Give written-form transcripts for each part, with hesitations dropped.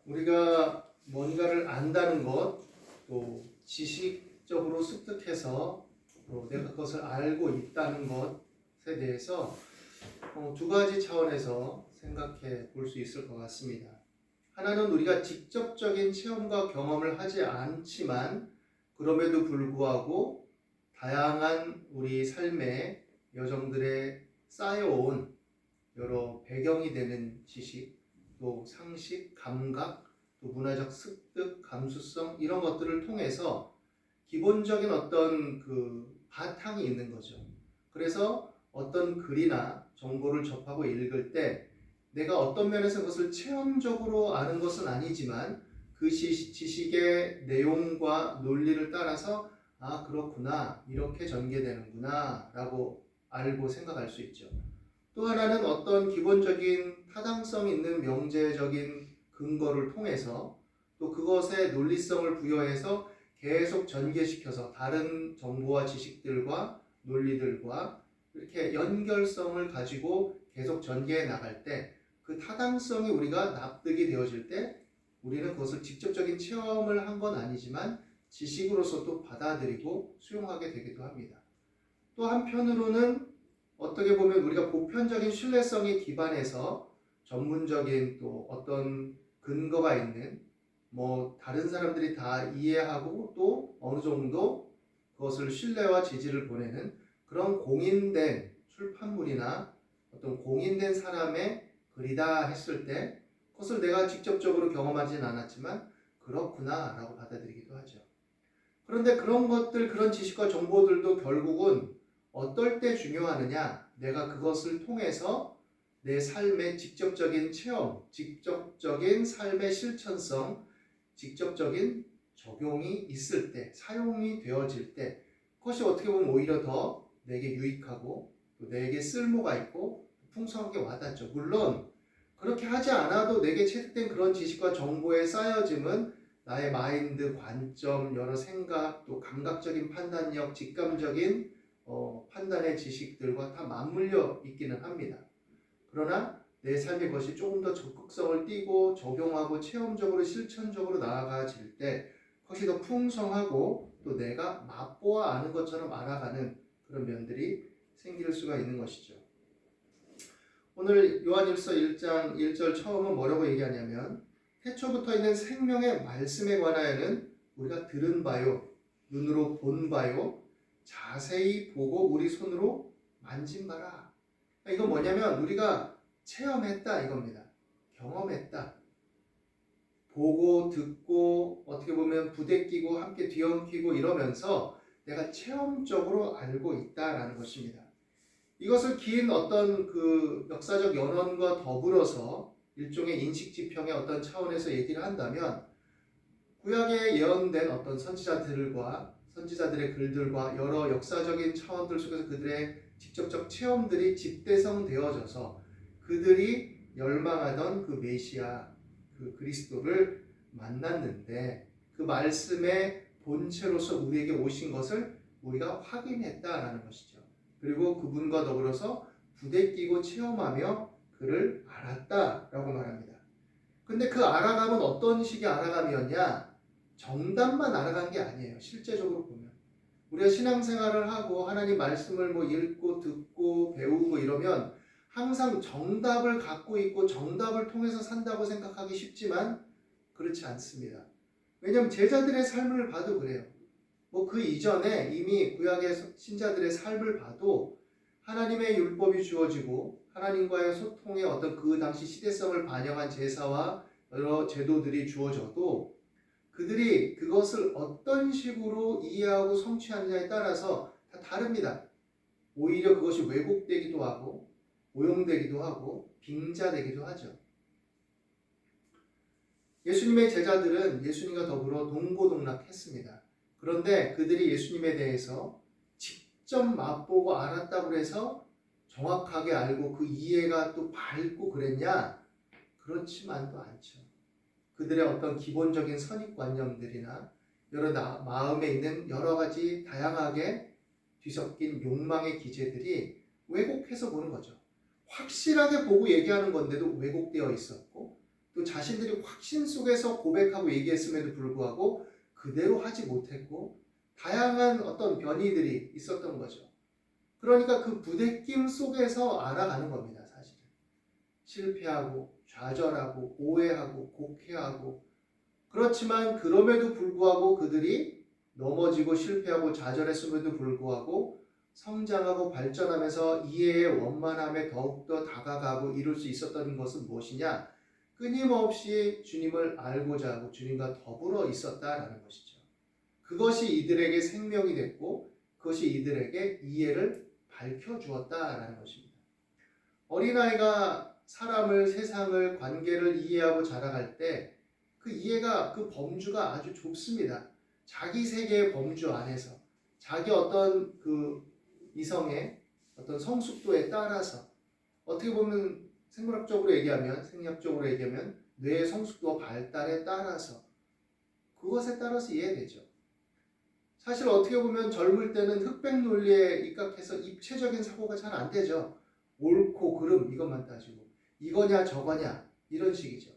우리가 뭔가를 안다는 것, 또 지식적으로 습득해서 또 내가 그것을 알고 있다는 것에 대해서 두 가지 차원에서 생각해 볼 수 있을 것 같습니다. 하나는 우리가 직접적인 체험과 경험을 하지 않지만 그럼에도 불구하고 다양한 우리 삶의 여정들에 쌓여온 여러 배경이 되는 지식, 또 상식, 감각, 또 문화적 습득, 감수성 이런 것들을 통해서 기본적인 어떤 그 바탕이 있는 거죠. 그래서 어떤 글이나 정보를 접하고 읽을 때 내가 어떤 면에서 그것을 체험적으로 아는 것은 아니지만 그 지식의 내용과 논리를 따라서 아 그렇구나 이렇게 전개되는구나 라고 알고 생각할 수 있죠. 또 하나는 어떤 기본적인 타당성 있는 명제적인 근거를 통해서 또 그것에 논리성을 부여해서 계속 전개시켜서 다른 정보와 지식들과 논리들과 이렇게 연결성을 가지고 계속 전개해 나갈 때 그 타당성이 우리가 납득이 되어질 때 우리는 그것을 직접적인 체험을 한 건 아니지만 지식으로서 또 받아들이고 수용하게 되기도 합니다. 또 한편으로는 어떻게 보면 우리가 보편적인 신뢰성에 기반해서 전문적인 또 어떤 근거가 있는 다른 사람들이 다 이해하고 또 어느 정도 그것을 신뢰와 지지를 보내는 그런 공인된 출판물이나 어떤 공인된 사람의 글이다 했을 때 그것을 내가 직접적으로 경험하진 않았지만 그렇구나 라고 받아들이기도 하죠. 그런데 그런 것들, 그런 지식과 정보들도 결국은 어떨 때 중요하느냐? 내가 그것을 통해서 내 삶의 직접적인 체험, 직접적인 삶의 실천성, 직접적인 적용이 있을 때, 사용이 되어질 때 그것이 어떻게 보면 오히려 더 내게 유익하고 또 내게 쓸모가 있고 풍성하게 와닿죠. 물론 그렇게 하지 않아도 내게 체득된 그런 지식과 정보의 쌓여짐은 나의 마인드, 관점, 여러 생각, 또 감각적인 판단력, 직감적인 판단의 지식들과 다 맞물려 있기는 합니다. 그러나 내 삶의 것이 조금 더 적극성을 띠고 적용하고 체험적으로 실천적으로 나아가질 때 그것이 더 풍성하고 또 내가 맛보아 아는 것처럼 알아가는 그런 면들이 생길 수가 있는 것이죠. 오늘 요한일서 1장 1절 처음은 뭐라고 얘기하냐면 태초부터 있는 생명의 말씀에 관하여는 우리가 들은 바요, 눈으로 본 바요, 자세히 보고 우리 손으로 만진 바라. 이건 뭐냐면 우리가 체험했다 이겁니다. 경험했다. 보고 듣고 어떻게 보면 부대끼고 함께 뒤엉키고 이러면서 내가 체험적으로 알고 있다라는 것입니다. 이것을 긴 어떤 그 역사적 연원과 더불어서 일종의 인식지평의 어떤 차원에서 얘기를 한다면 구약에 예언된 어떤 선지자들의 글들과 여러 역사적인 차원들 속에서 그들의 직접적 체험들이 집대성되어져서 그들이 열망하던 그 메시아, 그 그리스도를 만났는데 그 말씀의 본체로서 우리에게 오신 것을 우리가 확인했다라는 것이죠. 그리고 그분과 더불어서 부대끼고 체험하며 그를 알았다라고 말합니다. 근데 그 알아감은 어떤 식의 알아감이었냐? 정답만 알아간 게 아니에요. 실제적으로 보면. 우리가 신앙생활을 하고 하나님 말씀을 읽고 듣고 배우고 이러면 항상 정답을 갖고 있고 정답을 통해서 산다고 생각하기 쉽지만 그렇지 않습니다. 왜냐하면 제자들의 삶을 봐도 그래요. 그 이전에 이미 구약의 신자들의 삶을 봐도 하나님의 율법이 주어지고 하나님과의 소통의 어떤 그 당시 시대성을 반영한 제사와 여러 제도들이 주어져도 그들이 그것을 어떤 식으로 이해하고 성취하느냐에 따라서 다 다릅니다. 오히려 그것이 왜곡되기도 하고 오용되기도 하고 빙자되기도 하죠. 예수님의 제자들은 예수님과 더불어 동고동락했습니다. 그런데 그들이 예수님에 대해서 직접 맛보고 알았다고 해서 정확하게 알고 그 이해가 또 밝고 그랬냐? 그렇지만도 않죠. 그들의 어떤 기본적인 선입관념들이나 마음에 있는 여러 가지 다양하게 뒤섞인 욕망의 기제들이 왜곡해서 보는 거죠. 확실하게 보고 얘기하는 건데도 왜곡되어 있었고 또 또 자신들이 확신 속에서 고백하고 얘기했음에도 불구하고 그대로 하지 못했고 다양한 어떤 변이들이 있었던 거죠. 그러니까 그 부대낌 속에서 알아가는 겁니다. 사실은 실패하고 좌절하고 오해하고 곡해하고, 그렇지만 그럼에도 불구하고 그들이 넘어지고 실패하고 좌절했음에도 불구하고 성장하고 발전하면서 이해의 원만함에 더욱더 다가가고 이룰 수 있었던 것은 무엇이냐? 끊임없이 주님을 알고자 하고 주님과 더불어 있었다라는 것이죠. 그것이 이들에게 생명이 됐고 그것이 이들에게 이해를 밝혀주었다라는 것입니다. 어린아이가 사람을, 세상을, 관계를 이해하고 자라갈 때 그 이해가, 그 범주가 아주 좁습니다. 자기 세계의 범주 안에서 자기 어떤 그 이성의 어떤 성숙도에 따라서, 어떻게 보면 생물학적으로 얘기하면 뇌의 성숙도와 발달에 따라서, 그것에 따라서 이해되죠. 사실 어떻게 보면 젊을 때는 흑백 논리에 입각해서 입체적인 사고가 잘 안 되죠. 옳고 그름 이것만 따지고 이거냐 저거냐 이런 식이죠.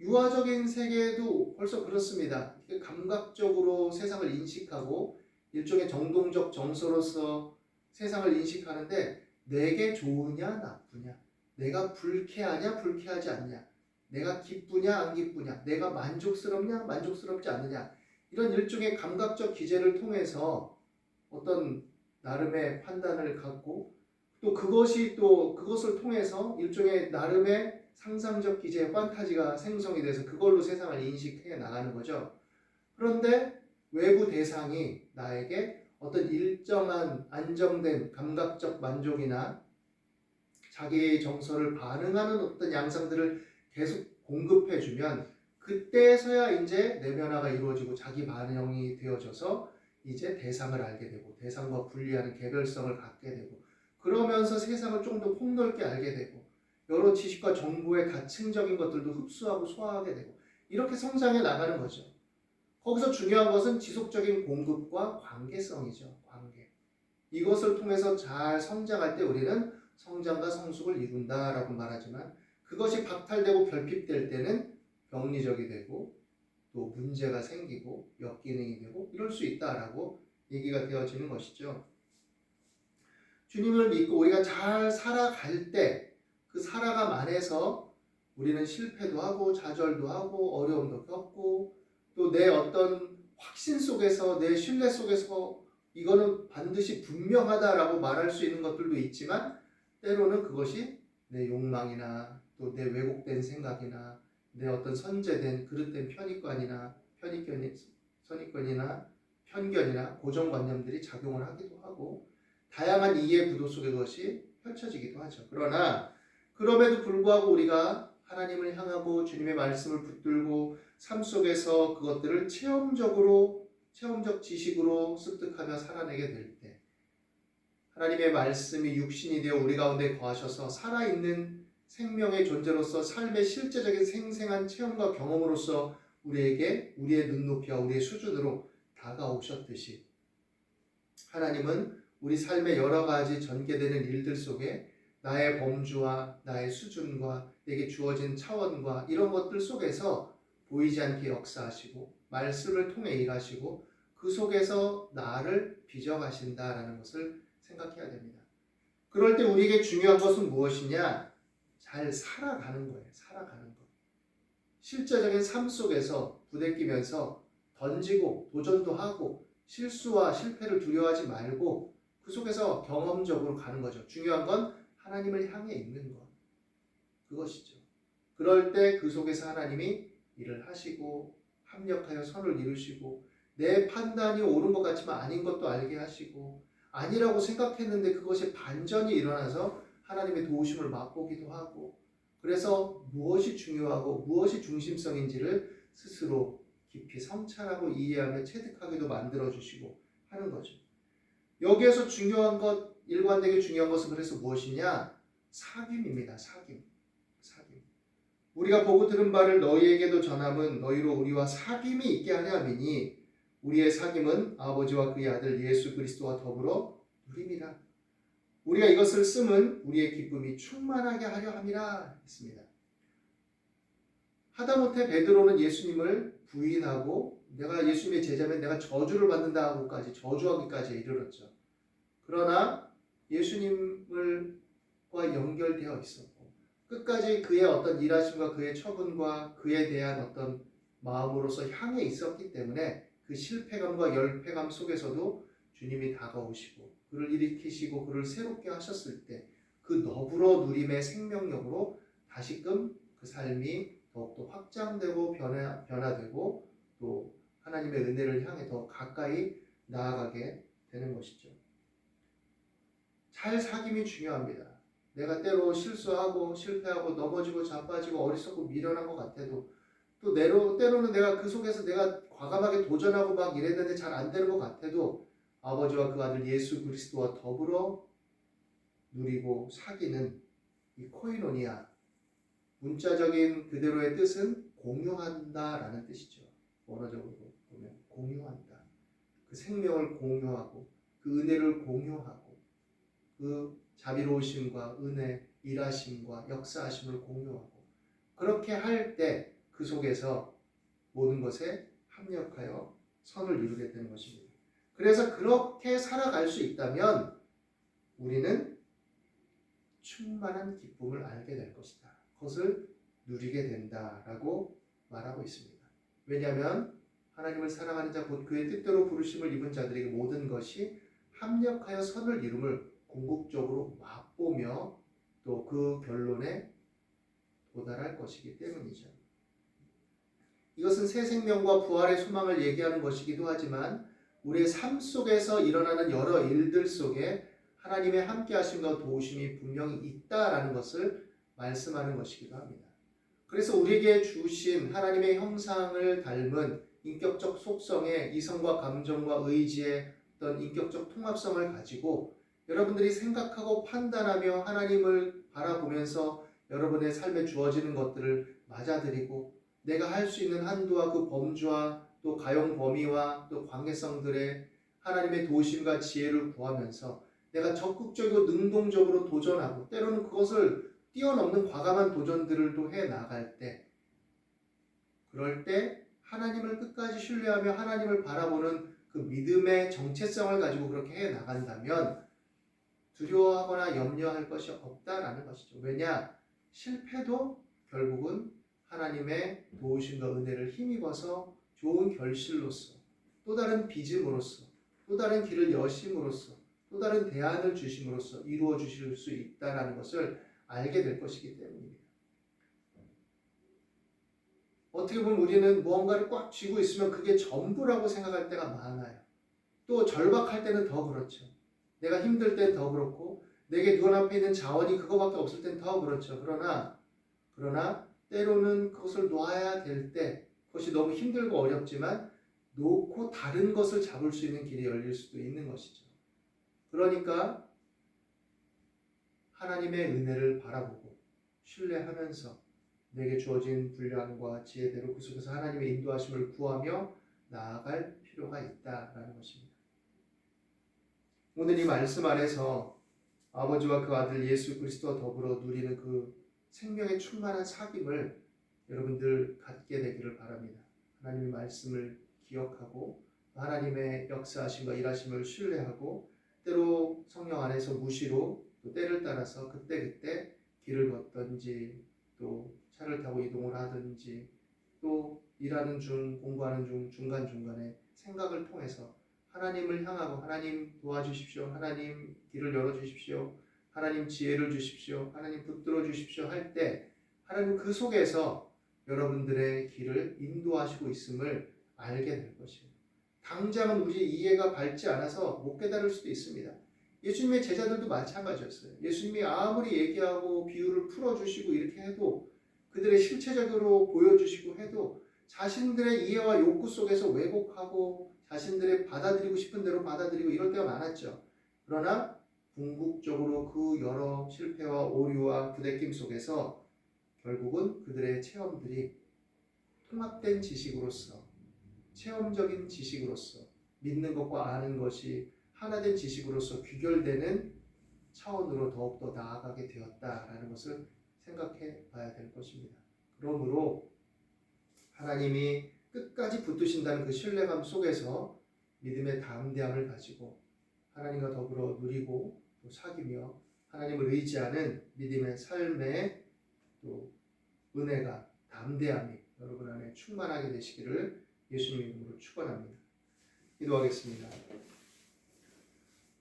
유아적인 세계도 벌써 그렇습니다. 감각적으로 세상을 인식하고 일종의 정동적 정서로서 세상을 인식하는데 내게 좋으냐 나쁘냐, 내가 불쾌하냐 불쾌하지 않냐, 내가 기쁘냐 안 기쁘냐, 내가 만족스럽냐 만족스럽지 않느냐, 이런 일종의 감각적 기제를 통해서 어떤 나름의 판단을 갖고 또 그것을 통해서 일종의 나름의 상상적 기제, 판타지가 생성이 돼서 그걸로 세상을 인식해 나가는 거죠. 그런데 외부 대상이 나에게 어떤 일정한 안정된 감각적 만족이나 자기의 정서를 반응하는 어떤 양상들을 계속 공급해주면 그때서야 이제 내면화가 이루어지고 자기 반영이 되어져서 이제 대상을 알게 되고 대상과 분리하는 개별성을 갖게 되고, 그러면서 세상을 좀 더 폭넓게 알게 되고 여러 지식과 정보의 다층적인 것들도 흡수하고 소화하게 되고 이렇게 성장해 나가는 거죠. 거기서 중요한 것은 지속적인 공급과 관계성이죠. 관계. 이것을 통해서 잘 성장할 때 우리는 성장과 성숙을 이룬다라고 말하지만, 그것이 박탈되고 결핍될 때는 병리적이 되고 또 문제가 생기고 역기능이 되고 이럴 수 있다라고 얘기가 되어지는 것이죠. 주님을 믿고 우리가 잘 살아갈 때 그 살아감 안에서 우리는 실패도 하고 좌절도 하고 어려움도 겪고 또 내 어떤 확신 속에서, 내 신뢰 속에서 이거는 반드시 분명하다라고 말할 수 있는 것들도 있지만, 때로는 그것이 내 욕망이나 또 내 왜곡된 생각이나 내 어떤 선제된 그릇된 선입견이나 편견이나 고정관념들이 작용을 하기도 하고 다양한 이해 구도 속에 그것이 펼쳐지기도 하죠. 그러나 그럼에도 불구하고 우리가 하나님을 향하고 주님의 말씀을 붙들고 삶 속에서 그것들을 체험적 지식으로 습득하며 살아내게 될 때, 하나님의 말씀이 육신이 되어 우리 가운데 거하셔서 살아있는 생명의 존재로서 삶의 실제적인 생생한 체험과 경험으로서 우리에게 우리의 눈높이와 우리의 수준으로 다가오셨듯이, 하나님은 우리 삶의 여러 가지 전개되는 일들 속에 나의 범주와 나의 수준과 내게 주어진 차원과 이런 것들 속에서 보이지 않게 역사하시고 말씀을 통해 일하시고 그 속에서 나를 빚어가신다라는 것을 생각해야 됩니다. 그럴 때 우리에게 중요한 것은 무엇이냐? 잘 살아가는 거예요. 살아가는 것. 실제적인 삶 속에서 부대끼면서 던지고 도전도 하고 실수와 실패를 두려워하지 말고 그 속에서 경험적으로 가는 거죠. 중요한 건 하나님을 향해 있는 것. 그것이죠. 그럴 때 그 속에서 하나님이 일을 하시고 합력하여 선을 이루시고 내 판단이 옳은 것 같지만 아닌 것도 알게 하시고 아니라고 생각했는데 그것이 반전이 일어나서 하나님의 도우심을 맛보기도 하고, 그래서 무엇이 중요하고 무엇이 중심성인지를 스스로 깊이 성찰하고 이해하며 체득하기도 만들어주시고 하는 거죠. 여기에서 중요한 것, 일관되게 중요한 것은 그래서 무엇이냐? 사귐입니다. 사귐. 우리가 보고 들은 바를 너희에게도 전함은 너희로 우리와 사귐이 있게 하려 함이니 우리의 사귐은 아버지와 그의 아들 예수 그리스도와 더불어 누림이라. 우리가 이것을 씀은 우리의 기쁨이 충만하게 하려 함이라 했습니다. 하다못해 베드로는 예수님을 부인하고 내가 예수님의 제자면 내가 저주를 받는다 하고까지 저주하기까지 이르렀죠. 그러나 예수님과 연결되어 있었고 끝까지 그의 어떤 일하심과 그의 처분과 그에 대한 어떤 마음으로서 향해 있었기 때문에 그 실패감과 열패감 속에서도 주님이 다가오시고 그를 일으키시고 그를 새롭게 하셨을 때 그 너부러 누림의 생명력으로 다시금 그 삶이 더욱더 확장되고 변화되고 또 하나님의 은혜를 향해 더 가까이 나아가게 되는 것이죠. 잘 사귐이 중요합니다. 내가 때로 실수하고 실패하고 넘어지고 자빠지고 어리석고 미련한 것 같아도 또 때로는 내가 그 속에서 내가 과감하게 도전하고 막 이랬는데 잘 안 되는 것 같아도 아버지와 그 아들 예수 그리스도와 더불어 누리고 사귀는 이 코이노니아, 문자적인 그대로의 뜻은 공유한다라는 뜻이죠. 원어적으로 보면 공유한다. 그 생명을 공유하고 그 은혜를 공유하고 그 자비로우심과 은혜, 일하심과 역사하심을 공유하고 그렇게 할 때 그 속에서 모든 것에 합력하여 선을 이루게 되는 것입니다. 그래서 그렇게 살아갈 수 있다면 우리는 충만한 기쁨을 알게 될 것이다. 그것을 누리게 된다라고 말하고 있습니다. 왜냐하면 하나님을 사랑하는 자 곧 그의 뜻대로 부르심을 입은 자들에게 모든 것이 합력하여 선을 이룸을 궁극적으로 맛보며 또 그 결론에 도달할 것이기 때문이죠. 이것은 새 생명과 부활의 소망을 얘기하는 것이기도 하지만 우리의 삶 속에서 일어나는 여러 일들 속에 하나님의 함께하심과 도우심이 분명히 있다라는 것을 말씀하는 것이기도 합니다. 그래서 우리에게 주신 하나님의 형상을 닮은 인격적 속성의 이성과 감정과 의지의 어떤 인격적 통합성을 가지고 여러분들이 생각하고 판단하며 하나님을 바라보면서 여러분의 삶에 주어지는 것들을 맞아들이고 내가 할 수 있는 한도와 그 범주와 또 가용 범위와 또 관계성들의 하나님의 도우심과 지혜를 구하면서 내가 적극적이고 능동적으로 도전하고 때로는 그것을 뛰어넘는 과감한 도전들을 또 해나갈 때 그럴 때 하나님을 끝까지 신뢰하며 하나님을 바라보는 그 믿음의 정체성을 가지고 그렇게 해나간다면 두려워하거나 염려할 것이 없다라는 것이죠. 왜냐? 실패도 결국은 하나님의 도우심과 은혜를 힘입어서 좋은 결실로서 또 다른 빚음으로써 또 다른 길을 여심으로써 또 다른 대안을 주심으로써 이루어 주실 수 있다는 것을 알게 될 것이기 때문입니다. 어떻게 보면 우리는 무언가를 꽉 쥐고 있으면 그게 전부라고 생각할 때가 많아요. 또 절박할 때는 더 그렇죠. 내가 힘들 땐 더 그렇고 내게 눈앞에 있는 자원이 그거밖에 없을 땐 더 그렇죠. 그러나 때로는 그것을 놓아야 될 때 그것이 너무 힘들고 어렵지만 놓고 다른 것을 잡을 수 있는 길이 열릴 수도 있는 것이죠. 그러니까 하나님의 은혜를 바라보고 신뢰하면서 내게 주어진 분량과 지혜대로 그 속에서 하나님의 인도하심을 구하며 나아갈 필요가 있다라는 것입니다. 오늘 이 말씀 안에서 아버지와 그 아들 예수 그리스도와 더불어 누리는 그 생명의 충만한 사귐을 여러분들 갖게 되기를 바랍니다. 하나님의 말씀을 기억하고 하나님의 역사하심과 일하심을 신뢰하고 때로 성령 안에서 무시로 또 때를 따라서 그때그때 길을 걷든지 또 차를 타고 이동을 하든지 또 일하는 중 공부하는 중 중간중간에 생각을 통해서 하나님을 향하고 하나님 도와주십시오. 하나님 길을 열어주십시오. 하나님 지혜를 주십시오. 하나님 붙들어 주십시오 할 때 하나님 그 속에서 여러분들의 길을 인도하시고 있음을 알게 될 것입니다. 당장은 우리 이해가 밝지 않아서 못 깨달을 수도 있습니다. 예수님의 제자들도 마찬가지였어요. 예수님이 아무리 얘기하고 비유를 풀어주시고 이렇게 해도 그들의 실체적으로 보여주시고 해도 자신들의 이해와 욕구 속에서 왜곡하고 자신들의 받아들이고 싶은 대로 받아들이고 이럴 때가 많았죠. 그러나 궁극적으로 그 여러 실패와 오류와 부대낌 속에서 결국은 그들의 체험들이 통합된 지식으로서 체험적인 지식으로서 믿는 것과 아는 것이 하나된 지식으로서 귀결되는 차원으로 더욱더 나아가게 되었다라는 것을 생각해 봐야 될 것입니다. 그러므로 하나님이 끝까지 붙드신다는 그 신뢰감 속에서 믿음의 담대함을 가지고 하나님과 더불어 누리고 또 사귀며 하나님을 의지하는 믿음의 삶의 또 은혜가 담대함이 여러분 안에 충만하게 되시기를 예수님 이름으로 축원합니다. 기도하겠습니다.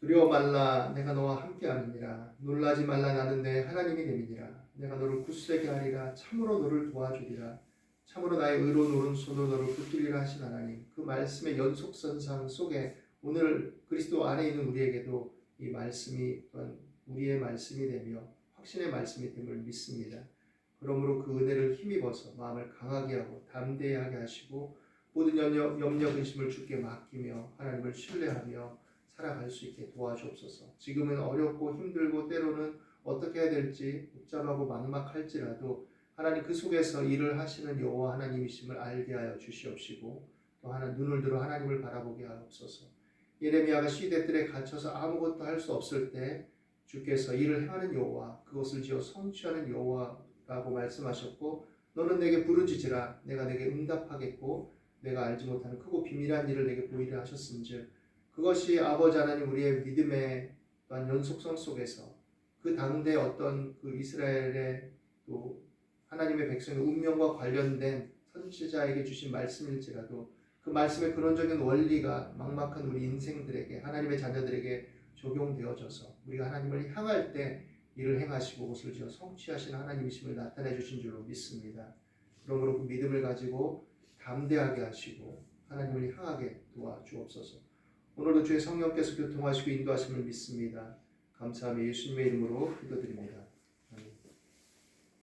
두려워 말라 내가 너와 함께하느니라. 놀라지 말라 나는 내 하나님이 됨이니라. 내가 너를 굳세게 하리라. 참으로 너를 도와주리라. 참으로 나의 의로운 오른손으로 너를 붙들리라 하신 하나님, 그 말씀의 연속선상 속에 오늘 그리스도 안에 있는 우리에게도 이 말씀이 또한 우리의 말씀이 되며 확신의 말씀이 됨을 믿습니다. 그러므로 그 은혜를 힘입어서 마음을 강하게 하고 담대하게 하시고 모든 염려 근심을 주께 맡기며 하나님을 신뢰하며 살아갈 수 있게 도와주옵소서. 지금은 어렵고 힘들고 때로는 어떻게 해야 될지 복잡하고 막막할지라도 하나님 그 속에서 일을 하시는 여호와 하나님이심을 알게 하여 주시옵시고 또 하나 눈을 들어 하나님을 바라보게 하옵소서. 예레미야가 시대들에 갇혀서 아무것도 할 수 없을 때 주께서 일을 행하는 여호와, 그것을 지어 성취하는 여호와라고 말씀하셨고 너는 내게 부르짖으라 내가 내게 응답하겠고 내가 알지 못하는 크고 비밀한 일을 내게 보이려 하셨은즉 그것이 아버지 하나님 우리의 믿음의 또한 연속성 속에서 그 당대 어떤 그 이스라엘의 또 하나님의 백성의 운명과 관련된 선지자에게 주신 말씀일지라도 그 말씀의 근원적인 원리가 막막한 우리 인생들에게 하나님의 자녀들에게 적용되어져서 우리가 하나님을 향할 때 일을 행하시고 옷을 지어 성취하시는 하나님이심을 나타내 주신 줄로 믿습니다. 그러므로 그 믿음을 가지고 담대하게 하시고 하나님을 향하게 도와주옵소서. 오늘도 주의 성령께서 교통하시고 인도하심을 믿습니다. 감사하며 예수님의 이름으로 기도드립니다.